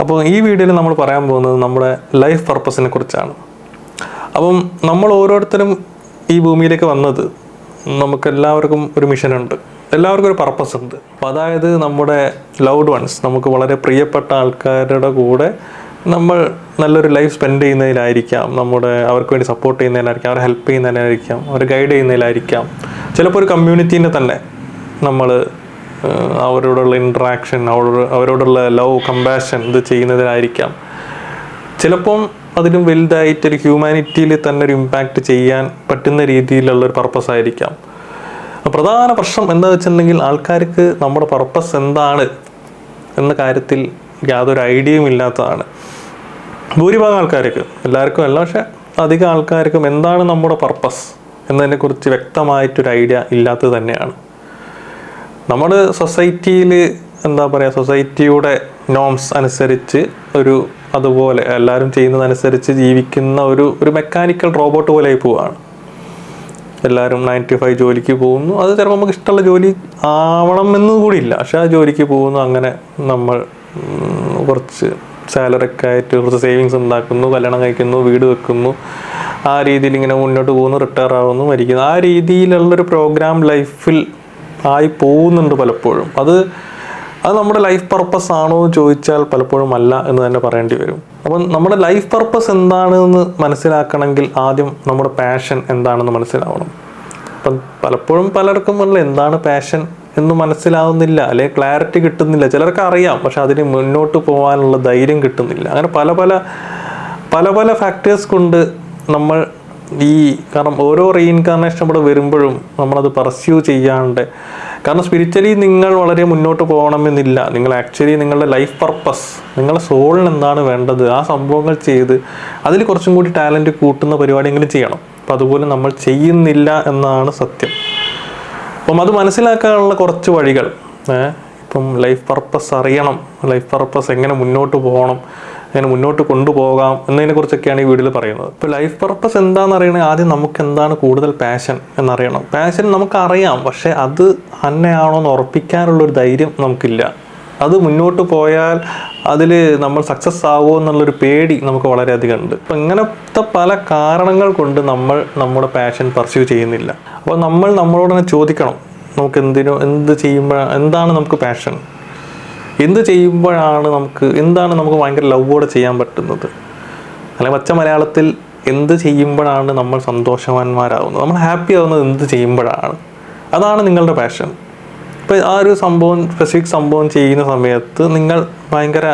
അപ്പോൾ ഈ വീഡിയോയിൽ നമ്മൾ പറയാൻ പോകുന്നത് നമ്മുടെ ലൈഫ് പർപ്പസിനെ കുറിച്ചാണ്. അപ്പം നമ്മൾ ഓരോരുത്തരും ഈ ഭൂമിയിലേക്ക് വന്നത് നമുക്കെല്ലാവർക്കും ഒരു മിഷനുണ്ട്, എല്ലാവർക്കും ഒരു പർപ്പസ് ഉണ്ട്. അപ്പോൾ അതായത് നമ്മുടെ ലൗഡ് വൺസ്, നമുക്ക് വളരെ പ്രിയപ്പെട്ട ആൾക്കാരുടെ കൂടെ നമ്മൾ നല്ലൊരു ലൈഫ് സ്പെൻഡ് ചെയ്യുന്നതിലായിരിക്കാം, അവർക്ക് വേണ്ടി സപ്പോർട്ട് ചെയ്യുന്നതിലായിരിക്കാം, അവരെ ഹെൽപ്പ് ചെയ്യുന്നതിലായിരിക്കാം, അവരെ ഗൈഡ് ചെയ്യുന്നതിലായിരിക്കാം, ചിലപ്പോൾ ഒരു കമ്മ്യൂണിറ്റീനെ തന്നെ നമ്മൾ അവരോടുള്ള ഇൻട്രാക്ഷൻ, അവരോടുള്ള ലവ്, കമ്പാഷൻ ഇത് ചെയ്യുന്നതിലായിരിക്കാം. ചിലപ്പം അതിലും വലുതായിട്ടൊരു ഹ്യൂമാനിറ്റിയിൽ തന്നെ ഒരു ഇമ്പാക്റ്റ് ചെയ്യാൻ പറ്റുന്ന രീതിയിലുള്ളൊരു പർപ്പസ് ആയിരിക്കാം. പ്രധാന പ്രശ്നം എന്താ വെച്ചിട്ടുണ്ടെങ്കിൽ ആൾക്കാർക്ക് നമ്മുടെ പർപ്പസ് എന്താണ് എന്ന കാര്യത്തിൽ യാതൊരു ഐഡിയയും ഇല്ലാത്തതാണ്. ഭൂരിഭാഗം ആൾക്കാർക്ക്, എല്ലാവർക്കും അല്ല, പക്ഷെ അധികം ആൾക്കാർക്കും എന്താണ് നമ്മുടെ പർപ്പസ് എന്നതിനെക്കുറിച്ച് വ്യക്തമായിട്ടൊരു ഐഡിയ ഇല്ലാത്തത് തന്നെയാണ്. നമ്മുടെ സൊസൈറ്റിയിൽ എന്താ പറയുക, സൊസൈറ്റിയുടെ നോംസ് അനുസരിച്ച് അതുപോലെ എല്ലാവരും ചെയ്യുന്നതനുസരിച്ച് ജീവിക്കുന്ന ഒരു മെക്കാനിക്കൽ റോബോട്ട് പോലെ ആയി പോവുകയാണ്. എല്ലാവരും 9 to 5 ജോലിക്ക് പോകുന്നു. അത് ചിലപ്പോൾ നമുക്ക് ഇഷ്ടമുള്ള ജോലി ആവണം എന്ന് കൂടിയില്ല, പക്ഷെ ആ ജോലിക്ക് പോകുന്നു. അങ്ങനെ നമ്മൾ കുറച്ച് സാലറിയൊക്കെ ആയിട്ട് കുറച്ച് സേവിങ്സ് ഉണ്ടാക്കുന്നു, കല്യാണം കഴിക്കുന്നു, വീട് വെക്കുന്നു, ആ രീതിയിൽ ഇങ്ങനെ മുന്നോട്ട് പോകുന്നു, റിട്ടയർ ആവുന്നു, മരിക്കുന്നു. ആ രീതിയിലുള്ളൊരു പ്രോഗ്രാം ലൈഫിൽ ആയി പോകുന്നുണ്ട് പലപ്പോഴും. അത് നമ്മുടെ ലൈഫ് പർപ്പസ് ആണോ എന്ന് ചോദിച്ചാൽ പലപ്പോഴും അല്ല എന്ന് തന്നെ പറയേണ്ടി വരും. അപ്പം നമ്മുടെ ലൈഫ് പർപ്പസ് എന്താണെന്ന് മനസ്സിലാക്കണമെങ്കിൽ ആദ്യം നമ്മുടെ പാഷൻ എന്താണെന്ന് മനസ്സിലാവണം. അപ്പം പലപ്പോഴും പലർക്കും എന്താണ് പാഷൻ എന്ന് മനസ്സിലാവുന്നില്ല, അല്ലെങ്കിൽ ക്ലാരിറ്റി കിട്ടുന്നില്ല. ചിലർക്ക് അറിയാം, പക്ഷെ അതിന് മുന്നോട്ട് പോകാനുള്ള ധൈര്യം കിട്ടുന്നില്ല. അങ്ങനെ പല പല ഫാക്ടേഴ്സ് കൊണ്ട് നമ്മൾ കാരണം ഓരോ റീഇൻകാർണേഷൻ ഇവിടെ വരുമ്പോഴും നമ്മളത് പർസ്യൂ ചെയ്യാണ്ട്, കാരണം സ്പിരിച്വലി നിങ്ങൾ വളരെ മുന്നോട്ട് പോകണമെന്നില്ല. നിങ്ങൾ ആക്ച്വലി നിങ്ങളുടെ ലൈഫ് പർപ്പസ്, നിങ്ങളുടെ സോളിന് എന്താണ് വേണ്ടത്, ആ സംഭവങ്ങൾ ചെയ്ത് അതിൽ കുറച്ചും കൂടി ടാലൻറ്റ് കൂട്ടുന്ന പരിപാടിയെങ്കിലും ചെയ്യണം. അപ്പം അതുപോലെ നമ്മൾ ചെയ്യുന്നില്ല എന്നാണ് സത്യം. അപ്പം അത് മനസ്സിലാക്കാനുള്ള കുറച്ച് വഴികൾ, ഇപ്പം ലൈഫ് പർപ്പസ് അറിയണം, ലൈഫ് പർപ്പസ് എങ്ങനെ മുന്നോട്ട് പോകണം, എങ്ങനെ മുന്നോട്ട് കൊണ്ടുപോകാം എന്നതിനെക്കുറിച്ചൊക്കെയാണ് ഈ വീഡിയോയിൽ പറയുന്നത്. ഇപ്പോൾ ലൈഫ് പർപ്പസ് എന്താണെന്ന് അറിയണമെങ്കിൽ ആദ്യം നമുക്ക് എന്താണ് കൂടുതൽ പാഷൻ എന്നറിയണം. പാഷൻ നമുക്കറിയാം, പക്ഷേ അത് തന്നെയാണോ എന്ന് ഉറപ്പിക്കാനുള്ളൊരു ധൈര്യം നമുക്കില്ല. അത് മുന്നോട്ട് പോയാൽ അതിൽ നമ്മൾ സക്സസ് ആവുമോ എന്നുള്ളൊരു പേടി നമുക്ക് വളരെയധികം ഉണ്ട്. അപ്പം ഇങ്ങനത്തെ പല കാരണങ്ങൾ കൊണ്ട് നമ്മൾ നമ്മുടെ പാഷൻ പർസ്യൂ ചെയ്യുന്നില്ല. അപ്പോൾ നമ്മൾ നമ്മളോട് തന്നെ ചോദിക്കണം, നമുക്ക് എന്ത് ചെയ്യുമ്പോഴാണ്, എന്താണ് നമുക്ക് പാഷൻ, എന്ത് ചെയ്യുമ്പോഴാണ് എന്താണ് നമുക്ക് ഭയങ്കര ലവ്വോടെ ചെയ്യാൻ പറ്റുന്നത്, അല്ലെങ്കിൽ പച്ച മലയാളത്തിൽ എന്ത് ചെയ്യുമ്പോഴാണ് നമ്മൾ സന്തോഷവാന്മാരാകുന്നത്, നമ്മൾ ഹാപ്പി ആവുന്നത് എന്ത് ചെയ്യുമ്പോഴാണ്, അതാണ് നിങ്ങളുടെ പാഷൻ. ഇപ്പോൾ ആ ഒരു സ്പെസിഫിക് സംഭവം ചെയ്യുന്ന സമയത്ത് നിങ്ങൾ ഭയങ്കര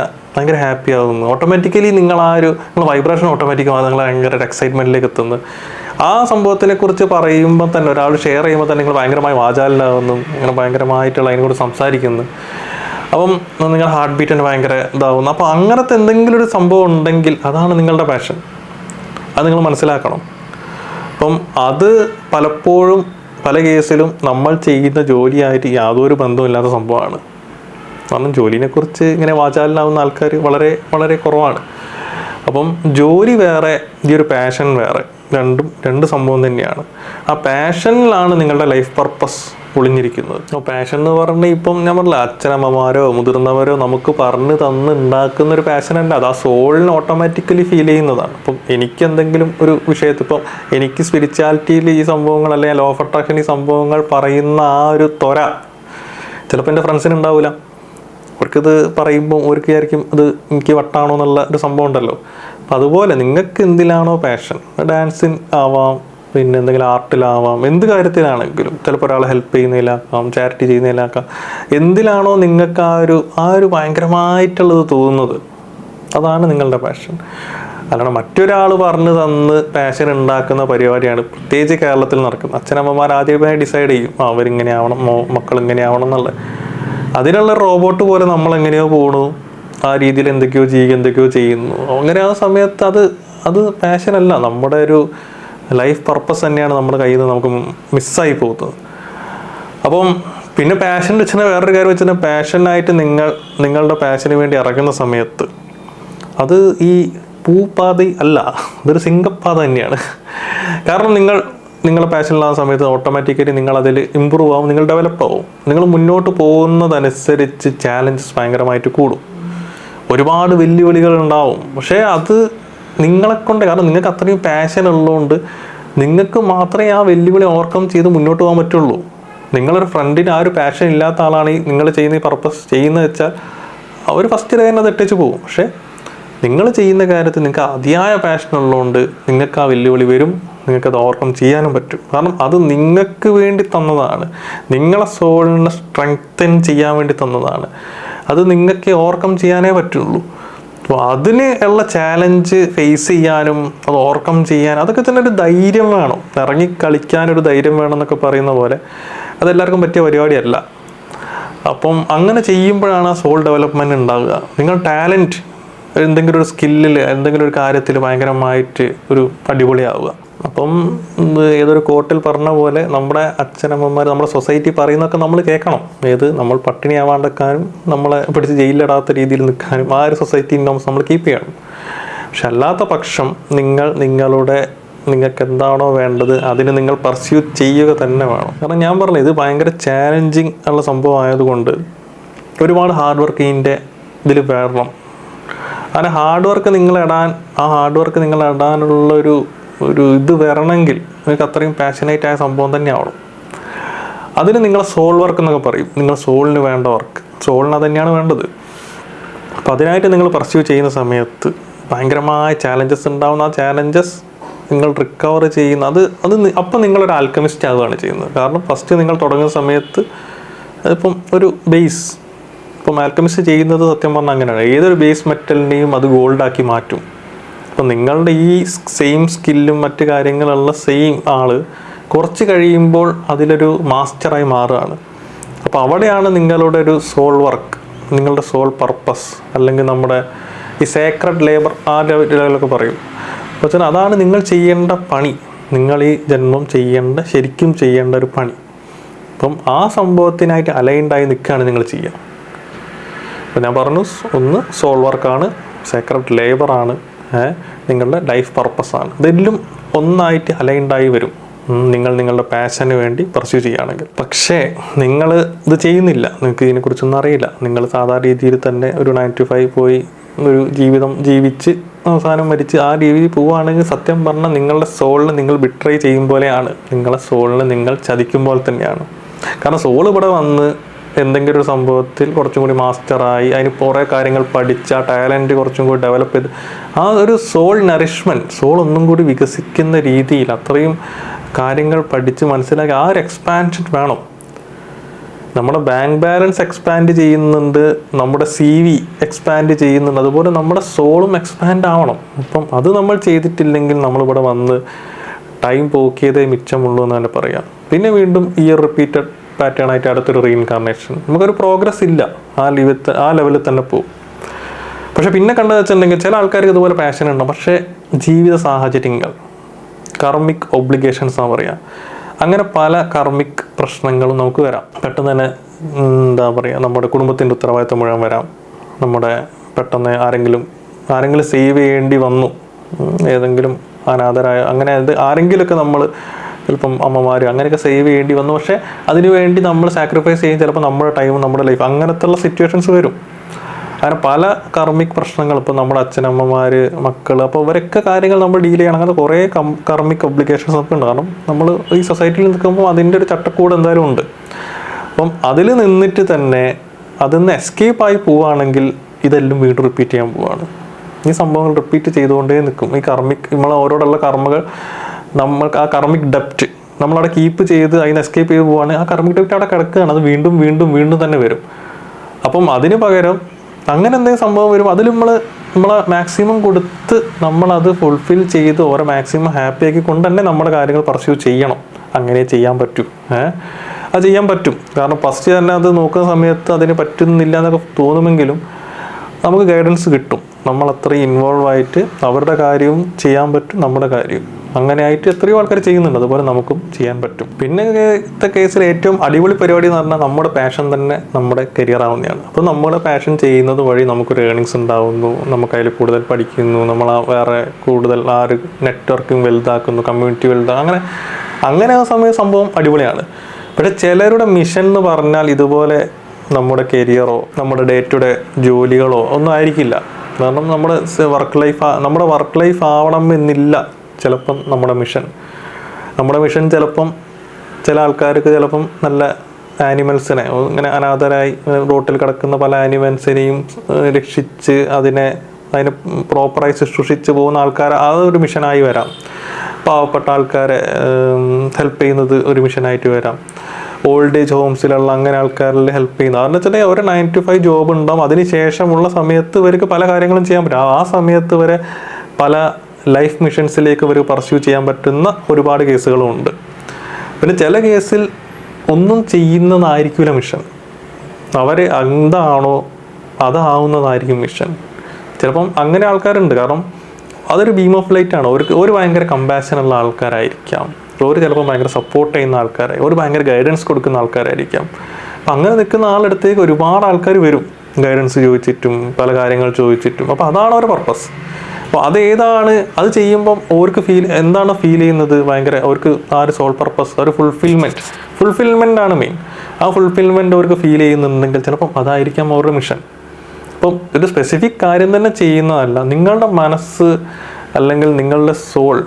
ഹാപ്പി ആകുന്നു. ഓട്ടോമാറ്റിക്കലി നിങ്ങളുടെ വൈബ്രേഷൻ ഓട്ടോമാറ്റിക്കാണ് നിങ്ങൾ ഭയങ്കര എക്സൈറ്റ്മെൻറ്റിലേക്ക് എത്തുന്നത്. ആ സംഭവത്തിനെക്കുറിച്ച് പറയുമ്പോൾ തന്നെ, ഒരാൾ ഷെയർ ചെയ്യുമ്പോൾ തന്നെ നിങ്ങൾ ഭയങ്കരമായി വാചാലിലാകുന്നു, ഇങ്ങനെ ഭയങ്കരമായിട്ടുള്ള അതിനെക്കുറിച്ച് സംസാരിക്കുന്നു. അപ്പം നിങ്ങൾ ഹാർട്ട് ബീറ്റ് തന്നെ ഭയങ്കര ഇതാവുന്നു. അപ്പോൾ അങ്ങനത്തെ എന്തെങ്കിലും ഒരു സംഭവം ഉണ്ടെങ്കിൽ അതാണ് നിങ്ങളുടെ പാഷൻ. അത് നിങ്ങൾ മനസ്സിലാക്കണം. അപ്പം അത് പലപ്പോഴും പല കേസിലും നമ്മൾ ചെയ്യുന്ന ജോലിയായിട്ട് യാതൊരു ബന്ധമില്ലാത്ത സംഭവമാണ്. കാരണം ജോലിനെക്കുറിച്ച് ഇങ്ങനെ വാചാലിനാവുന്ന ആൾക്കാർ വളരെ വളരെ കുറവാണ്. അപ്പം ജോലി വേറെ, ഈ ഒരു പാഷൻ വേറെ, രണ്ട് സംഭവം തന്നെയാണ്. ആ പാഷനിലാണ് നിങ്ങളുടെ ലൈഫ് പർപ്പസ് ഒളിഞ്ഞിരിക്കുന്നത്. അപ്പോൾ പാഷൻ എന്ന് പറഞ്ഞാൽ ഇപ്പം ഞാൻ പറഞ്ഞില്ല, അച്ഛനമ്മമാരോ മുതിർന്നവരോ നമുക്ക് പറഞ്ഞു തന്ന് ഉണ്ടാക്കുന്ന ഒരു പാഷനല്ല, അത് ആ സോളിന് ഓട്ടോമാറ്റിക്കലി ഫീൽ ചെയ്യുന്നതാണ്. അപ്പം എനിക്ക് എന്തെങ്കിലും ഒരു വിഷയത്തിൽ, ഇപ്പം എനിക്ക് സ്പിരിച്വാലിറ്റിയിൽ ഈ സംഭവങ്ങൾ, അല്ലെങ്കിൽ ലോ ഓഫ് അട്രാക്ഷൻ ഈ സംഭവങ്ങൾ പറയുന്ന ആ ഒരു ത്വര ചിലപ്പോൾ എൻ്റെ ഫ്രണ്ട്സിന് ഉണ്ടാവില്ല. അവർക്കിത് പറയുമ്പോൾ അവർക്ക് വിചാരിക്കും അത് എനിക്ക് വട്ടാണോ എന്നുള്ള ഒരു സംഭവം ഉണ്ടല്ലോ. അപ്പം അതുപോലെ നിങ്ങൾക്ക് എന്തിലാണോ പാഷൻ, ഡാൻസിൻ ആവാം, പിന്നെ എന്തെങ്കിലും ആർട്ടിലാവാം, എന്ത് കാര്യത്തിലാണെങ്കിലും, ചിലപ്പോൾ ഒരാളെ ഹെൽപ്പ് ചെയ്യുന്നതിലാക്കാം, ചാരിറ്റി ചെയ്യുന്നതിലാക്കാം, എന്തിലാണോ നിങ്ങൾക്ക് ആ ഒരു ഭയങ്കരമായിട്ടുള്ളത് തോന്നുന്നത്, അതാണ് നിങ്ങളുടെ പാഷൻ. അല്ലാണ്ട് മറ്റൊരാൾ പറഞ്ഞു തന്ന് പാഷൻ ഉണ്ടാക്കുന്ന പരിപാടിയാണ് പ്രത്യേകിച്ച് കേരളത്തിൽ നടക്കുന്നത്. അച്ഛനമ്മമാർ ആദ്യമായി ഡിസൈഡ് ചെയ്യും അവരിങ്ങനെ ആവണം, മക്കൾ ഇങ്ങനെ ആവണം എന്നുള്ളത്. അതിനുള്ള റോബോട്ട് പോലെ നമ്മളെങ്ങനെയോ പോകണു, ആ രീതിയിൽ എന്തൊക്കെയോ ചെയ്യുന്നു. അങ്ങനെ ആ സമയത്ത് അത് പാഷനല്ല, നമ്മുടെ ഒരു ലൈഫ് പർപ്പസ് തന്നെയാണ് നമ്മുടെ കയ്യിൽ നിന്ന് നമുക്ക് മിസ്സായി പോകുന്നത്. അപ്പം പിന്നെ പാഷൻ വെച്ചാൽ വേറൊരു കാര്യം വെച്ചാൽ, പാഷനായിട്ട് നിങ്ങളുടെ പാഷന് വേണ്ടി ഇറങ്ങുന്ന സമയത്ത് അത് ഈ പൂപ്പാത അല്ല, അതൊരു സിംഗപ്പാത തന്നെയാണ്. കാരണം നിങ്ങളുടെ പാഷനിലാകുന്ന സമയത്ത് ഓട്ടോമാറ്റിക്കലി നിങ്ങളതിൽ ഇമ്പ്രൂവ് ആവും, നിങ്ങൾ ഡെവലപ്പ് ആവും. നിങ്ങൾ മുന്നോട്ട് പോകുന്നതനുസരിച്ച് ചാലഞ്ചസ് ഭയങ്കരമായിട്ട് കൂടും. ഒരുപാട് വെല്ലുവിളികൾ ഉണ്ടാവും. പക്ഷേ അത് നിങ്ങളെക്കൊണ്ട്, കാരണം നിങ്ങൾക്ക് അത്രയും പാഷൻ ഉള്ളതുകൊണ്ട് നിങ്ങൾക്ക് മാത്രമേ ആ വെല്ലുവിളി ഓവർകം ചെയ്ത് മുന്നോട്ട് പോകാൻ പറ്റുള്ളൂ. നിങ്ങളൊരു ഫ്രണ്ടിന് ആ ഒരു പാഷൻ ഇല്ലാത്ത ആളാണ് ഈ നിങ്ങൾ ചെയ്യുന്ന ഈ പർപ്പസ് ചെയ്യുന്നത് വെച്ചാൽ അവർ ഫസ്റ്റ് തന്നെ അത് ഇട്ടേച്ച് പോകും. പക്ഷേ നിങ്ങൾ ചെയ്യുന്ന കാര്യത്തിൽ നിങ്ങൾക്ക് അതിയായ പാഷൻ ഉള്ളതുകൊണ്ട് നിങ്ങൾക്ക് ആ വെല്ലുവിളി വരും, നിങ്ങൾക്കത് ഓവർകം ചെയ്യാനും പറ്റും. കാരണം അത് നിങ്ങൾക്ക് വേണ്ടി തന്നതാണ്, നിങ്ങളെ സോളിനെ സ്ട്രെങ്തൻ ചെയ്യാൻ വേണ്ടി തന്നതാണ്. അത് നിങ്ങൾക്ക് ഓവർകം ചെയ്യാനേ പറ്റുള്ളൂ. അപ്പോൾ അതിന് ഉള്ള ചാലഞ്ച് ഫേസ് ചെയ്യാനും അത് ഓവർകം ചെയ്യാൻ അതൊക്കെ തന്നെ ഒരു ധൈര്യം വേണം. ഇറങ്ങി കളിക്കാനൊരു ധൈര്യം വേണം എന്നൊക്കെ പറയുന്ന പോലെ അതെല്ലാവർക്കും പറ്റിയ പരിപാടിയല്ല. അപ്പം അങ്ങനെ ചെയ്യുമ്പോഴാണ് ആ സോൾ ഡെവലപ്മെൻറ്റ് ഉണ്ടാവുക. നിങ്ങൾ ടാലൻറ്റ് എന്തെങ്കിലും ഒരു സ്കില്ലിൽ എന്തെങ്കിലും ഒരു കാര്യത്തിൽ ഭയങ്കരമായിട്ട് ഒരു അടിപൊളിയാവുക. അപ്പം ഏതൊരു കോട്ടിൽ പറഞ്ഞ പോലെ നമ്മുടെ അച്ഛനമ്മമാർ നമ്മുടെ സൊസൈറ്റി പറയുന്നതൊക്കെ നമ്മൾ കേൾക്കണം. നമ്മൾ പട്ടിണി ആവാണ്ടിരിക്കാനും നമ്മളെ പിടിച്ച് ജയിലിലിടാത്ത രീതിയിൽ നിൽക്കാനും ആ ഒരു സൊസൈറ്റി നോംസ് നമ്മൾ കീപ്പ് ചെയ്യണം. പക്ഷെ അല്ലാത്ത പക്ഷം നിങ്ങൾക്ക് എന്താണോ വേണ്ടത് അതിന് നിങ്ങൾ പർസ്യൂ ചെയ്യുക തന്നെ വേണം. കാരണം ഞാൻ പറഞ്ഞു ഇത് ഭയങ്കര ചാലഞ്ചിങ് ഉള്ള സംഭവം ആയതുകൊണ്ട് ഒരുപാട് ഹാർഡ് വർക്ക് ഇതിൻ്റെ ഇതിൽ വരണം. അങ്ങനെ ഹാർഡ് വർക്ക് നിങ്ങൾ ഇടാനുള്ളൊരു ഇത് വരണമെങ്കിൽ നിങ്ങൾക്ക് അത്രയും പാഷനേറ്റ് ആയ സംഭവം തന്നെ ആവണം. അതിന് നിങ്ങളെ സോൾ വർക്ക് എന്നൊക്കെ പറയും. നിങ്ങൾ സോളിന് വേണ്ട വർക്ക്, സോളിന് തന്നെയാണ് വേണ്ടത്. അപ്പം അതിനായിട്ട് നിങ്ങൾ പർസ്യൂ ചെയ്യുന്ന സമയത്ത് ഭയങ്കരമായ ചാലഞ്ചസ് ഉണ്ടാവുന്ന ആ ചാലഞ്ചസ് നിങ്ങൾ റിക്കവർ ചെയ്യുന്ന അത് അപ്പം നിങ്ങളൊരു ആൽക്കമിസ്റ്റ് ആവുകയാണ് ചെയ്യുന്നത്. കാരണം ഫസ്റ്റ് നിങ്ങൾ തുടങ്ങുന്ന സമയത്ത് അതിപ്പം ഒരു ബേസ്, ഇപ്പം ആൽക്കമിസ്റ്റ് ചെയ്യുന്നത് സത്യം പറഞ്ഞാൽ അങ്ങനെയാണ്. ഏതൊരു ബേസ് മെറ്റലിനെയും അത് ഗോൾഡാക്കി മാറ്റും. അപ്പം നിങ്ങളുടെ ഈ സെയിം സ്കില്ലും മറ്റു കാര്യങ്ങളുള്ള സെയിം ആള് കുറച്ച് കഴിയുമ്പോൾ അതിലൊരു മാസ്റ്ററായി മാറുകയാണ്. അപ്പോൾ അവിടെയാണ് നിങ്ങളുടെ ഒരു സോൾ വർക്ക്, നിങ്ങളുടെ സോൾ പർപ്പസ്, അല്ലെങ്കിൽ നമ്മുടെ ഈ സേക്രഡ് ലേബർ ആ ലെവലൊക്കെ പറയും. അപ്പോൾ അതാണ് നിങ്ങൾ ചെയ്യേണ്ട പണി, നിങ്ങൾ ഈ ജന്മം ശരിക്കും ചെയ്യേണ്ട ഒരു പണി. അപ്പം ആ സംഭവത്തിനായിട്ട് അലൈൻഡായി നിൽക്കുകയാണ് നിങ്ങൾ ചെയ്യുക. അപ്പോൾ ഞാൻ പറഞ്ഞു, ഒന്ന് സോൾ വർക്കാണ്, സേക്രഡ് ലേബറാണ്, നിങ്ങളുടെ ലൈഫ് പർപ്പസാണ്. ഇതെല്ലാം ഒന്നായിട്ട് അലൈൻഡായി വരും നിങ്ങളുടെ പാഷന് വേണ്ടി പർസ്യൂ ചെയ്യുകയാണെങ്കിൽ. പക്ഷേ നിങ്ങൾ ഇത് ചെയ്യുന്നില്ല, നിങ്ങൾക്ക് ഇതിനെക്കുറിച്ചൊന്നും അറിയില്ല. നിങ്ങൾ സാധാരണ രീതിയിൽ തന്നെ ഒരു 9 to 5 പോയി ഒരു ജീവിതം ജീവിച്ച് അവസാനം മരിച്ച് ആ രീതിയിൽ പോവുകയാണെങ്കിൽ സത്യം പറഞ്ഞാൽ നിങ്ങളുടെ സോളിനെ നിങ്ങൾ ബിട്രൈ ചെയ്യും പോലെയാണ്, നിങ്ങളെ സോളിനെ നിങ്ങൾ ചതിക്കുമ്പോൾ തന്നെയാണ്. കാരണം സോൾ ഇവിടെ വന്ന് എന്തെങ്കിലും ഒരു സംഭവത്തിൽ കുറച്ചും കൂടി മാസ്റ്ററായി അതിന് കുറേ കാര്യങ്ങൾ പഠിച്ച് ആ ടാലൻറ്റ് കുറച്ചും കൂടി ഡെവലപ്പ് ചെയ്ത് ആ ഒരു സോൾ നറിഷ്മെൻറ്റ്, സോൾ ഒന്നും കൂടി വികസിക്കുന്ന രീതിയിൽ അത്രയും കാര്യങ്ങൾ പഠിച്ച് മനസ്സിലാക്കി ആ ഒരു എക്സ്പാൻഷൻ വേണം. നമ്മുടെ ബാങ്ക് ബാലൻസ് എക്സ്പാൻഡ് ചെയ്യുന്നുണ്ട്, നമ്മുടെ CV എക്സ്പാൻഡ് ചെയ്യുന്നുണ്ട്, അതുപോലെ നമ്മുടെ സോളും എക്സ്പാൻഡ് ആവണം. അപ്പം അത് നമ്മൾ ചെയ്തിട്ടില്ലെങ്കിൽ നമ്മളിവിടെ വന്ന് ടൈം പോക്കിയതേ മിച്ചമുള്ളൂ എന്ന് തന്നെ പറയാം. പിന്നെ വീണ്ടും ഈ റിപ്പീറ്റഡ് പാറ്റേൺ ആയിട്ട് അടുത്തൊരു റീഇൻകാർണേഷൻ, നമുക്കൊരു പ്രോഗ്രസ് ഇല്ല, ആ ലെവലിൽ തന്നെ പോകും. പക്ഷെ പിന്നെ കണ്ടത് വെച്ചിട്ടുണ്ടെങ്കിൽ ചില ആൾക്കാർക്ക് ഇതുപോലെ പാഷൻ ഉണ്ടാവും, പക്ഷേ ജീവിത സാഹചര്യങ്ങൾ, കർമ്മിക് ഒബ്ലിഗേഷൻസ് എന്ന് പറയാം, അങ്ങനെ പല കർമ്മിക് പ്രശ്നങ്ങളും നമുക്ക് വരാം. പെട്ടെന്ന് തന്നെ എന്താ പറയുക, നമ്മുടെ കുടുംബത്തിൻ്റെ ഉത്തരവാദിത്തം മുഴുവൻ വരാം. പെട്ടെന്ന് ആരെങ്കിലും സേവ് ചെയ്യേണ്ടി വന്നു, ഏതെങ്കിലും അനാഥരായ അങ്ങനെ ആരെങ്കിലുമൊക്കെ നമ്മൾ ചിലപ്പം അമ്മമാർ അങ്ങനെയൊക്കെ സേവ് ചെയ്യേണ്ടി വന്നു. പക്ഷേ അതിനു വേണ്ടി നമ്മൾ സാക്രിഫൈസ് ചെയ്യും ചിലപ്പോൾ നമ്മുടെ ടൈമും നമ്മുടെ ലൈഫ്, അങ്ങനത്തെ ഉള്ള സിറ്റുവേഷൻസ് വരും. അങ്ങനെ പല കർമ്മിക് പ്രശ്നങ്ങൾ, ഇപ്പോൾ നമ്മുടെ അച്ഛനമ്മമാർ, മക്കൾ, അപ്പോൾ ഇവരൊക്കെ കാര്യങ്ങൾ നമ്മൾ ഡീൽ ചെയ്യണം. അങ്ങനെ കുറേ കർമ്മിക് ഒബ്ലിഗേഷൻസ് ഒക്കെ ഉണ്ട്. കാരണം നമ്മൾ ഈ സൊസൈറ്റിയിൽ നിൽക്കുമ്പോൾ അതിൻ്റെ ഒരു ചട്ടക്കൂട് എന്തായാലും ഉണ്ട്. അപ്പം അതിൽ നിന്നിട്ട് തന്നെ അതിൽ നിന്ന് എസ്കേപ്പായി പോവുകയാണെങ്കിൽ ഇതെല്ലാം വീണ്ടും റിപ്പീറ്റ് ചെയ്യാൻ പോവുകയാണ്. ഈ സംഭവങ്ങൾ റിപ്പീറ്റ് ചെയ്തുകൊണ്ടേ നിൽക്കും. ഈ നമ്മളെ ഓരോടുള്ള കർമ്മകൾ, നമ്മൾക്ക് ആ കർമ്മിക് ഡെപ്റ്റ് നമ്മളവിടെ കീപ്പ് ചെയ്ത് അതിന് എസ്കേപ്പ് ചെയ്ത് പോവുകയാണ്. ആ കർമ്മിക് ഡെപ്റ്റ് അവിടെ കിടക്കുകയാണ്, അത് വീണ്ടും വീണ്ടും വീണ്ടും തന്നെ വരും. അപ്പം അതിന് പകരം അങ്ങനെ എന്തെങ്കിലും സംഭവം വരും, അതിൽ നമ്മളെ മാക്സിമം കൊടുത്ത് നമ്മളത് ഫുൾഫിൽ ചെയ്ത് ഓരോ മാക്സിമം ഹാപ്പി ആക്കി കൊണ്ട് തന്നെ നമ്മുടെ കാര്യങ്ങൾ പർസ്യൂ ചെയ്യണം. അങ്ങനെ ചെയ്യാൻ പറ്റും, അത് ചെയ്യാൻ പറ്റും. കാരണം ഫസ്റ്റ് തന്നെ അത് നോക്കുന്ന സമയത്ത് അതിന് പറ്റുന്നില്ല എന്നൊക്കെ തോന്നുമെങ്കിലും നമുക്ക് ഗൈഡൻസ് കിട്ടും. നമ്മൾ അത്രയും ഇൻവോൾവ് ആയിട്ട് അവരുടെ കാര്യവും ചെയ്യാൻ പറ്റും, നമ്മുടെ കാര്യവും. അങ്ങനെ ആയിട്ട് എത്രയോ ആൾക്കാർ ചെയ്യുന്നുണ്ട്, അതുപോലെ നമുക്കും ചെയ്യാൻ പറ്റും. പിന്നെ ഇന്നത്തെ കേസിൽ ഏറ്റവും അടിപൊളി പരിപാടി എന്ന് പറഞ്ഞാൽ നമ്മുടെ പാഷൻ തന്നെ നമ്മുടെ കരിയർ ആവുന്നതാണ്. അപ്പോൾ നമ്മുടെ പാഷൻ ചെയ്യുന്നത് വഴി നമുക്കൊരു ഏർണിങ്സ് ഉണ്ടാവുന്നു, നമുക്ക് അതിൽ കൂടുതൽ പഠിക്കുന്നു, നമ്മൾ വേറെ കൂടുതൽ ആ ഒരു നെറ്റ്വർക്കിംഗ് വലുതാക്കുന്നു, കമ്മ്യൂണിറ്റി വലുതാക്കും. അങ്ങനെ ആ സംഭവം അടിപൊളിയാണ്. പക്ഷേ ചിലരുടെ മിഷൻ എന്ന് പറഞ്ഞാൽ ഇതുപോലെ നമ്മുടെ കരിയറോ നമ്മുടെ ഡേ ടു ഡേ ജോലികളോ ഒന്നും ആയിരിക്കില്ല. കാരണം നമ്മുടെ വർക്ക് ലൈഫ് ആവണം എന്നില്ല ചിലപ്പം നമ്മുടെ മിഷൻ ചിലപ്പം ചില ആൾക്കാർക്ക് ചിലപ്പം നല്ല ആനിമൽസിനെ ഇങ്ങനെ അനാഥരായി റോട്ടിൽ കിടക്കുന്ന പല ആനിമൽസിനെയും രക്ഷിച്ച് അതിനെ പ്രോപ്പറായി ശുശ്രൂഷിച്ച് പോകുന്ന ആൾക്കാർ അതൊരു മിഷനായി വരാം. പാവപ്പെട്ട ആൾക്കാരെ ഹെൽപ്പ് ചെയ്യുന്നത് ഒരു മിഷനായിട്ട് വരാം. ഓൾഡ് ഏജ് ഹോംസിലുള്ള അങ്ങനെ ആൾക്കാരിൽ ഹെൽപ്പ് ചെയ്യുന്നത് അതെന്ന് വെച്ചാൽ ഒരു 9 to 5 ജോബ് ഉണ്ടാവും. അതിന് ശേഷമുള്ള സമയത്ത് ഇവർക്ക് പല കാര്യങ്ങളും ചെയ്യാൻ പറ്റും. ആ സമയത്ത് വരെ പല ലൈഫ് മിഷൻസിലേക്ക് ഇവർ പർസ്യൂ ചെയ്യാൻ പറ്റുന്ന ഒരുപാട് കേസുകളും ഉണ്ട്. പിന്നെ ചില കേസിൽ ഒന്നും ചെയ്യുന്നതായിരിക്കില്ല മിഷൻ. അവർ എന്താണോ അതാവുന്നതായിരിക്കും മിഷൻ. ചിലപ്പം അങ്ങനെ ആൾക്കാരുണ്ട്. കാരണം അതൊരു ബീം ഓഫ് ലൈറ്റ് ആണ്. ഒരു ഭയങ്കര കമ്പാഷനുള്ള ആൾക്കാരായിരിക്കാം. ഒരു ചിലപ്പോൾ ഭയങ്കര സപ്പോർട്ട് ചെയ്യുന്ന ആൾക്കാരായി, ഒരു ഭയങ്കര ഗൈഡൻസ് കൊടുക്കുന്ന ആൾക്കാരായിരിക്കാം. അപ്പം അങ്ങനെ നിൽക്കുന്ന ആളടുത്തേക്ക് ഒരുപാട് ആൾക്കാർ വരും, ഗൈഡൻസ് ചോദിച്ചിട്ടും പല കാര്യങ്ങൾ ചോദിച്ചിട്ടും. അപ്പോൾ അതാണ് അവരുടെ പർപ്പസ്. അപ്പോൾ അത് ചെയ്യുമ്പം അവർക്ക് എന്താണ് ഫീൽ ചെയ്യുന്നത്, ഭയങ്കര അവർക്ക് ആ ഒരു സോൾ പർപ്പസ്, ഒരു ഫുൾഫിൽമെൻ്റ് ആണ് മെയിൻ. ആ ഫുൾഫിൽമെൻ്റ് അവർക്ക് ഫീൽ ചെയ്യുന്നുണ്ടെങ്കിൽ ചിലപ്പം അതായിരിക്കാം അവരുടെ മിഷൻ. അപ്പം ഒരു സ്പെസിഫിക് കാര്യം തന്നെ ചെയ്യുന്നതല്ല, നിങ്ങളുടെ മനസ്സ് അല്ലെങ്കിൽ നിങ്ങളുടെ സോൾ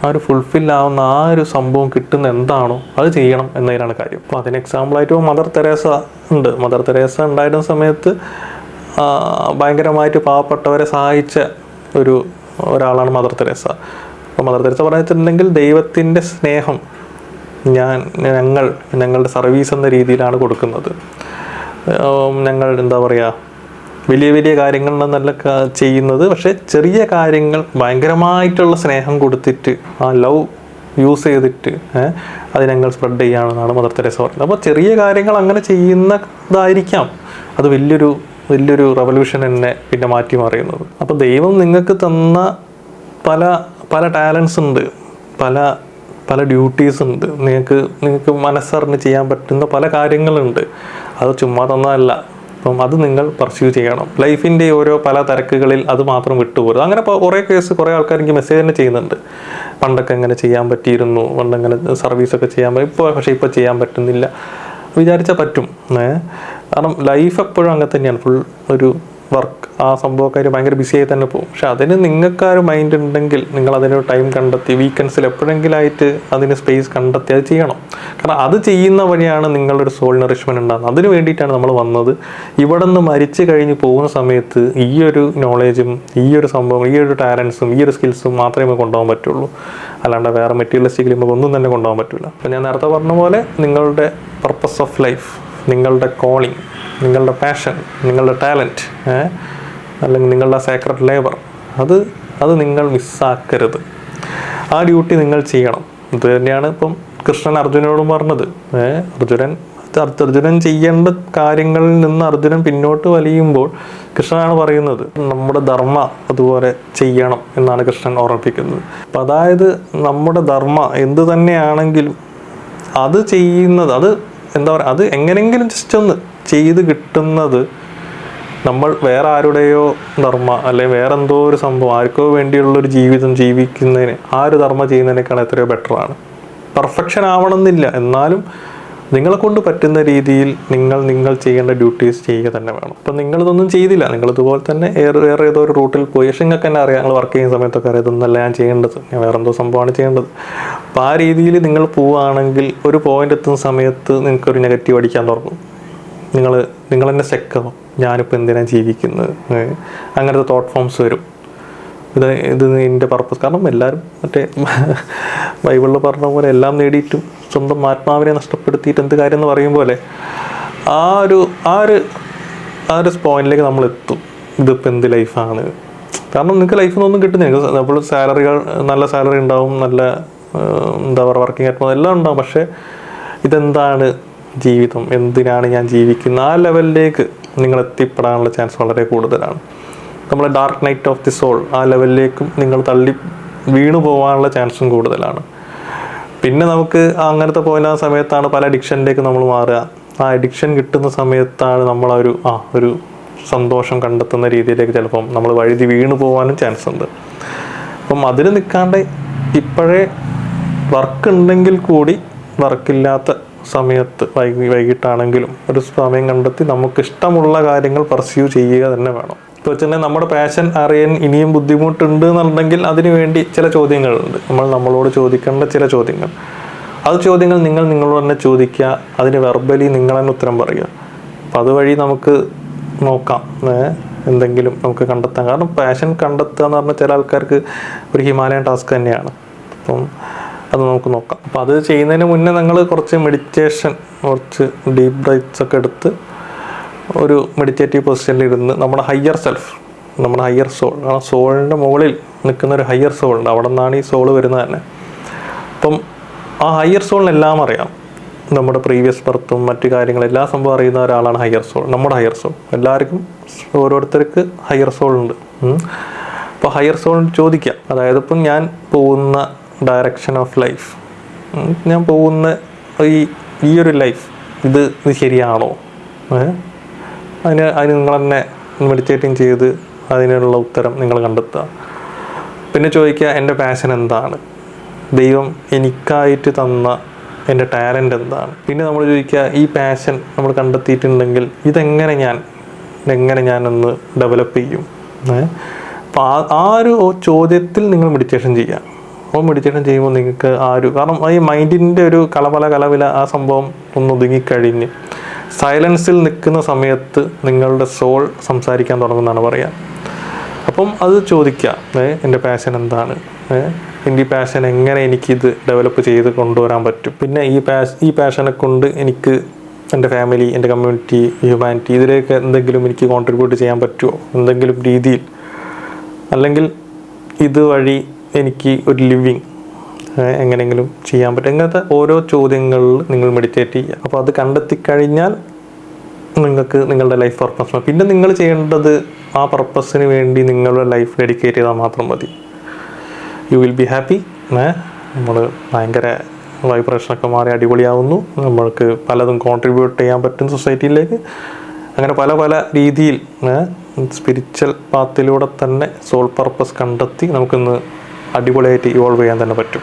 ആ ഒരു ഫുൾഫിൽ ആവുന്ന ആ ഒരു സംഭവം കിട്ടുന്ന എന്താണോ അത് ചെയ്യണം എന്നതിലാണ് കാര്യം. അപ്പോൾ അതിന് എക്സാമ്പിളായിട്ട് മദർ തെരേസ ഉണ്ട്. മദർ തെരേസ ഉണ്ടായിരുന്ന സമയത്ത് ഭയങ്കരമായിട്ട് പാവപ്പെട്ടവരെ സഹായിച്ച ഒരാളാണ് മദർ തെരേസ. അപ്പോൾ മദർ തെരേസ പറഞ്ഞിട്ടുണ്ടെങ്കിൽ ദൈവത്തിൻ്റെ സ്നേഹം ഞങ്ങളുടെ സർവീസ് എന്ന രീതിയിലാണ് കൊടുക്കുന്നത്. ഞങ്ങൾ എന്താ പറയുക, വലിയ വലിയ കാര്യങ്ങളെന്നല്ല ചെയ്യുന്നത്, പക്ഷേ ചെറിയ കാര്യങ്ങൾ ഭയങ്കരമായിട്ടുള്ള സ്നേഹം കൊടുത്തിട്ട് ആ ലവ് യൂസ് ചെയ്തിട്ട് അത് ഞങ്ങൾ സ്പ്രെഡ് ചെയ്യുകയാണെന്നാണ് മദർ തെരേസ പറയുന്നത്. അപ്പോൾ ചെറിയ കാര്യങ്ങൾ അങ്ങനെ ചെയ്യുന്നതായിരിക്കാം അത് വലിയൊരു റവല്യൂഷൻ എന്നെ പിന്നെ മാറ്റി മറിയുന്നത്. അപ്പോൾ ദൈവം നിങ്ങൾക്ക് തന്ന പല ടാലൻസ് ഉണ്ട്, പല ഡ്യൂട്ടീസ് ഉണ്ട്, നിങ്ങൾക്ക് മനസ്സറിഞ്ഞ് ചെയ്യാൻ പറ്റുന്ന പല കാര്യങ്ങളുണ്ട്. അത് ചുമ്മാ തന്നതല്ല. അപ്പം അത് നിങ്ങൾ പർസ്യൂ ചെയ്യണം. ലൈഫിൻ്റെ ഓരോ പല തിരക്കുകളിൽ അത് മാത്രം വിട്ടുപോകരുത്. അങ്ങനെ കുറേ ആൾക്കാർ എനിക്ക് മെസ്സേജ് തന്നെ ചെയ്യുന്നുണ്ട്, പണ്ടൊക്കെ എങ്ങനെ ചെയ്യാൻ പറ്റിയിരുന്നു, പണ്ടെങ്ങനെ സർവീസൊക്കെ ചെയ്യാൻ പറ്റും, പക്ഷേ ഇപ്പോൾ ചെയ്യാൻ പറ്റുന്നില്ല. വിചാരിച്ചാൽ പറ്റും. കാരണം ലൈഫ് എപ്പോഴും അങ്ങനെ തന്നെയാണ്. ഫുൾ ഒരു വർക്ക് ആ സംഭവക്കാർ ഭയങ്കര ബിസിയായി തന്നെ പോകും. പക്ഷെ അതിന് നിങ്ങൾക്ക് ആ ഒരു മൈൻഡ് ഉണ്ടെങ്കിൽ നിങ്ങൾ അതിനൊരു ടൈം കണ്ടെത്തി വീക്കെൻഡ്സിൽ എപ്പോഴെങ്കിലായിട്ട് അതിന് സ്പേസ് കണ്ടെത്തി അത് ചെയ്യണം. കാരണം അത് ചെയ്യുന്ന വഴിയാണ് നിങ്ങളൊരു സോൾ നറിഷ്മെൻറ്റ് ഉണ്ടാകുന്നത്. അതിന് വേണ്ടിയിട്ടാണ് നമ്മൾ വന്നത്. ഇവിടെ നിന്ന് മരിച്ചു കഴിഞ്ഞ് പോകുന്ന സമയത്ത് ഈ ഒരു നോളേജും ഈ ഒരു സംഭവം ഈ ഒരു ടാലൻസും ഈ ഒരു സ്കിൽസും മാത്രമേ നമുക്ക് കൊണ്ടുപോകാൻ പറ്റുള്ളൂ. അല്ലാണ്ട് വേറെ മെറ്റീരിയലിസ്റ്റിക്കലി നമുക്ക് ഒന്നും തന്നെ കൊണ്ടുപോകാൻ പറ്റില്ല. അപ്പോൾ ഞാൻ നേരത്തെ പറഞ്ഞ പോലെ നിങ്ങളുടെ പർപ്പസ് ഓഫ് ലൈഫ്, നിങ്ങളുടെ കോളിംഗ്, നിങ്ങളുടെ പാഷൻ, നിങ്ങളുടെ ടാലൻറ്റ്, അല്ലെങ്കിൽ നിങ്ങളുടെ സാക്രഡ് ലേബർ, അത് നിങ്ങൾ മിസ്സാക്കരുത്. ആ ഡ്യൂട്ടി നിങ്ങൾ ചെയ്യണം. ഇത് തന്നെയാണ് ഇപ്പം കൃഷ്ണൻ അർജുനനോടും പറഞ്ഞത്. അർജുനൻ ചെയ്യേണ്ട കാര്യങ്ങളിൽ നിന്ന് അർജുനൻ പിന്നോട്ട് വലിയുമ്പോൾ കൃഷ്ണനാണ് പറയുന്നത് നമ്മുടെ ധർമ്മ അതുപോലെ ചെയ്യണം എന്നാണ് കൃഷ്ണൻ ഓർമ്മിപ്പിക്കുന്നത്. അപ്പം അതായത് നമ്മുടെ ധർമ്മ എന്ത് തന്നെയാണെങ്കിലും അത് ചെയ്യുന്നത്, അത് എന്താ പറയുക, അത് എങ്ങനെയെങ്കിലും ജസ്റ്റ് ഒന്ന് ചെയ്ത് കിട്ടുന്നത് നമ്മൾ വേറെ ആരുടെയോ ധർമ്മ അല്ലെങ്കിൽ വേറെ എന്തോ ഒരു സംഭവം ആർക്കോ വേണ്ടിയുള്ളൊരു ജീവിതം ജീവിക്കുന്നതിന് ആ ഒരു ധർമ്മ ചെയ്യുന്നതിനേക്കാൾ എത്രയോ ബെറ്ററാണ്. പെർഫെക്ഷൻ ആവണമെന്നില്ല, എന്നാലും നിങ്ങളെ കൊണ്ട് പറ്റുന്ന രീതിയിൽ നിങ്ങൾ ചെയ്യേണ്ട ഡ്യൂട്ടീസ് ചെയ്യുക തന്നെ വേണം. അപ്പം നിങ്ങളിതൊന്നും ചെയ്തില്ല, നിങ്ങളിതുപോലെ തന്നെ വേറെ ഏതോ ഒരു റൂട്ടിൽ പോയി. പക്ഷേ നിങ്ങൾക്ക് തന്നെ അറിയാം, നിങ്ങൾ വർക്ക് ചെയ്യുന്ന സമയത്തൊക്കെ അറിയാം ഇതൊന്നല്ല ഞാൻ ചെയ്യേണ്ടത്, ഞാൻ വേറെ എന്തോ സംഭവമാണ് ചെയ്യേണ്ടത്. അപ്പോൾ ആ രീതിയിൽ നിങ്ങൾ പോവുകയാണെങ്കിൽ ഒരു പോയിന്റ് എത്തുന്ന സമയത്ത് നിങ്ങൾക്കൊരു നെഗറ്റീവ് അടിക്കാൻ തുടങ്ങും. നിങ്ങൾ തന്നെ സ്റ്റക്കാവും, ഞാനിപ്പോൾ എന്തിനാണ് ജീവിക്കുന്നത്, അങ്ങനത്തെ തോട്ട് ഫോംസ് വരും. ഇത് എൻ്റെ പർപ്പസ്. കാരണം എല്ലാവരും മറ്റേ ബൈബിളിൽ പറഞ്ഞ പോലെ എല്ലാം നേടിയിട്ടും സ്വന്തം ആത്മാവിനെ നഷ്ടപ്പെടുത്തിയിട്ട് എന്ത് കാര്യം എന്ന് പറയും പോലെ ആ ഒരു പോയിന്റിലേക്ക് നമ്മൾ എത്തും. ഇതിപ്പോൾ എന്ത് ലൈഫാണ്. കാരണം നിങ്ങൾക്ക് ലൈഫിൽ നിന്നൊന്നും കിട്ടുന്നില്ല. അപ്പോൾ നല്ല സാലറി ഉണ്ടാവും, നല്ല എന്താ പറയുക വർക്കിംഗ് അറ്റ്മോസ്ഫിയർ എല്ലാം ഉണ്ടാവും. പക്ഷേ ഇതെന്താണ് ജീവിതം, എന്തിനാണ് ഞാൻ ജീവിക്കുന്നത്, ആ ലെവലിലേക്ക് നിങ്ങൾ എത്തിപ്പെടാനുള്ള ചാൻസ് വളരെ കൂടുതലാണ്. നമ്മളെ dark night of the soul ആ ലെവലിലേക്കും നിങ്ങൾ വീണു പോകാനുള്ള ചാൻസും കൂടുതലാണ്. പിന്നെ നമുക്ക് അങ്ങനത്തെ പോയിന്റ് ആ സമയത്താണ് പല അഡിക്ഷനിലേക്ക് നമ്മൾ മാറുക. ആ അഡിക്ഷൻ കിട്ടുന്ന സമയത്താണ് ഒരു സന്തോഷം കണ്ടെത്തുന്ന രീതിയിലേക്ക് ചിലപ്പം നമ്മൾ വഴുതി വീണു പോകാനും ചാൻസ് ഉണ്ട്. അപ്പം അതിന് നിൽക്കാണ്ട് ഇപ്പോഴേ വർക്ക് ഉണ്ടെങ്കിൽ കൂടി വർക്കില്ലാത്ത സമയത്ത് വൈകിട്ടാണെങ്കിലും ഒരു സമയം കണ്ടെത്തി നമുക്ക് ഇഷ്ടമുള്ള കാര്യങ്ങൾ പെർസ്യൂ ചെയ്യുക തന്നെ വേണം. ഇപ്പോൾ വെച്ചാൽ നമ്മുടെ പാഷൻ അറിയാൻ ഇനിയും ബുദ്ധിമുട്ടുണ്ട് എന്നുണ്ടെങ്കിൽ അതിനു വേണ്ടി ചില ചോദ്യങ്ങളുണ്ട്. നമ്മളോട് ചോദിക്കേണ്ട ചില ചോദ്യങ്ങൾ. അത് ചോദ്യങ്ങൾ നിങ്ങളോട് തന്നെ ചോദിക്കുക, അതിന് വെർബലി നിങ്ങൾ തന്നെ ഉത്തരം പറയുക. അപ്പം അതുവഴി നമുക്ക് നോക്കാം എന്തെങ്കിലും നമുക്ക് കണ്ടെത്താം. കാരണം പാഷൻ കണ്ടെത്തുക എന്ന് പറഞ്ഞാൽ ചില ആൾക്കാർക്ക് ഒരു ഹിമാലയൻ ടാസ്ക് തന്നെയാണ്. അപ്പം അത് നമുക്ക് നോക്കാം. അപ്പോൾ അത് ചെയ്യുന്നതിന് മുന്നേ നിങ്ങൾ കുറച്ച് മെഡിറ്റേഷൻ, കുറച്ച് ഡീപ്പ് ബ്രൈത്ത്സ് ഒക്കെ എടുത്ത് ഒരു മെഡിറ്റേറ്റീവ് പൊസിഷനിൽ ഇരുന്ന് നമ്മുടെ ഹയ്യർ സെൽഫ്, നമ്മുടെ ഹയ്യർ സോൾ, ആ സോളിൻ്റെ മുകളിൽ നിൽക്കുന്ന ഒരു ഹയ്യർ സോൾ ഉണ്ട്. അവിടെ നിന്നാണ് ഈ സോൾ വരുന്നത് തന്നെ. അപ്പം ആ ഹയ്യർ സോളിനെല്ലാം അറിയാം. നമ്മുടെ പ്രീവിയസ് ബർത്തും മറ്റു കാര്യങ്ങളും എല്ലാ സംഭവം അറിയുന്ന ഒരാളാണ് ഹയ്യർ സോൾ, നമ്മുടെ ഹയ്യർ സോൾ. എല്ലാവർക്കും ഓരോരുത്തർക്ക് ഹയ്യർ സോൾ ഉണ്ട്. അപ്പോൾ ഹയ്യർ സോളിന് ചോദിക്കാം, അതായത് ഇപ്പം ഞാൻ പോകുന്ന ഡയറക്ഷൻ ഓഫ് ലൈഫ്, ഞാൻ പോകുന്ന ഈ ഒരു ലൈഫ് ഇത് ശരിയാണോ? അതിന് നിങ്ങൾ തന്നെ മെഡിറ്റേറ്റിംഗ് ചെയ്ത് അതിനുള്ള ഉത്തരം നിങ്ങൾ കണ്ടെത്തുക. പിന്നെ ചോദിക്കുക, എൻ്റെ പാഷൻ എന്താണ്? ദൈവം എനിക്കായിട്ട് തന്ന എൻ്റെ ടാലൻ്റ് എന്താണ്? പിന്നെ നമ്മൾ ചോദിക്കുക, ഈ പാഷൻ നമ്മൾ കണ്ടെത്തിയിട്ടുണ്ടെങ്കിൽ ഇതെങ്ങനെ ഞാനൊന്ന് ഡെവലപ്പ് ചെയ്യും? അപ്പോൾ ആ ഒരു ചോദ്യത്തിൽ നിങ്ങൾ മെഡിറ്റേഷൻ ചെയ്യുക. അപ്പോൾ മെഡിറ്റേഷൻ ചെയ്യുമ്പോൾ നിങ്ങൾക്ക് കാരണം ഈ മൈൻഡിൻ്റെ ഒരു കലവില ആ സംഭവം ഒന്ന് ഒതുങ്ങിക്കഴിഞ്ഞ് സൈലൻസിൽ നിൽക്കുന്ന സമയത്ത് നിങ്ങളുടെ സോൾ സംസാരിക്കാൻ തുടങ്ങുന്നതാണ് പറയുക. അപ്പം അത് ചോദിക്കുക, എൻ്റെ പാഷൻ എന്താണ്? എൻ്റെ ഈ പാഷൻ എങ്ങനെ എനിക്കിത് ഡെവലപ്പ് ചെയ്ത് കൊണ്ടുവരാൻ പറ്റും? പിന്നെ ഈ പാഷനെ കൊണ്ട് എനിക്ക് എൻ്റെ ഫാമിലി, എൻ്റെ കമ്മ്യൂണിറ്റി, ഹ്യൂമാനിറ്റി ഇതിലേക്ക് എന്തെങ്കിലും എനിക്ക് കോൺട്രിബ്യൂട്ട് ചെയ്യാൻ പറ്റുമോ എന്തെങ്കിലും രീതിയിൽ? അല്ലെങ്കിൽ ഇതുവഴി എനിക്ക് ഒരു ലിവിങ് എങ്ങനെയെങ്കിലും ചെയ്യാൻ പറ്റും? ഇങ്ങനത്തെ ഓരോ ചോദ്യങ്ങളിൽ നിങ്ങൾ മെഡിറ്റേറ്റ് ചെയ്യുക. അപ്പോൾ അത് കണ്ടെത്തിക്കഴിഞ്ഞാൽ നിങ്ങൾക്ക് നിങ്ങളുടെ ലൈഫ് പർപ്പസ്. പിന്നെ നിങ്ങൾ ചെയ്യേണ്ടത് ആ പർപ്പസിന് വേണ്ടി നിങ്ങളുടെ ലൈഫ് ഡെഡിക്കേറ്റ് ചെയ്താൽ മാത്രം മതി. You will be happy. നമ്മൾ ഭയങ്കര വൈബ്രേഷനൊക്കെ മാറി അടിപൊളിയാവുന്നു. നമ്മൾക്ക് പലതും കോൺട്രിബ്യൂട്ട് ചെയ്യാൻ പറ്റും സൊസൈറ്റിയിലേക്ക്. അങ്ങനെ പല രീതിയിൽ സ്പിരിച്വൽ പാത്തിലൂടെ തന്നെ സോൾ പർപ്പസ് കണ്ടെത്തി നമുക്കിന്ന് അടിപൊളിയായിട്ട് ഇവോൾവ് ചെയ്യാൻ തന്നെ പറ്റും.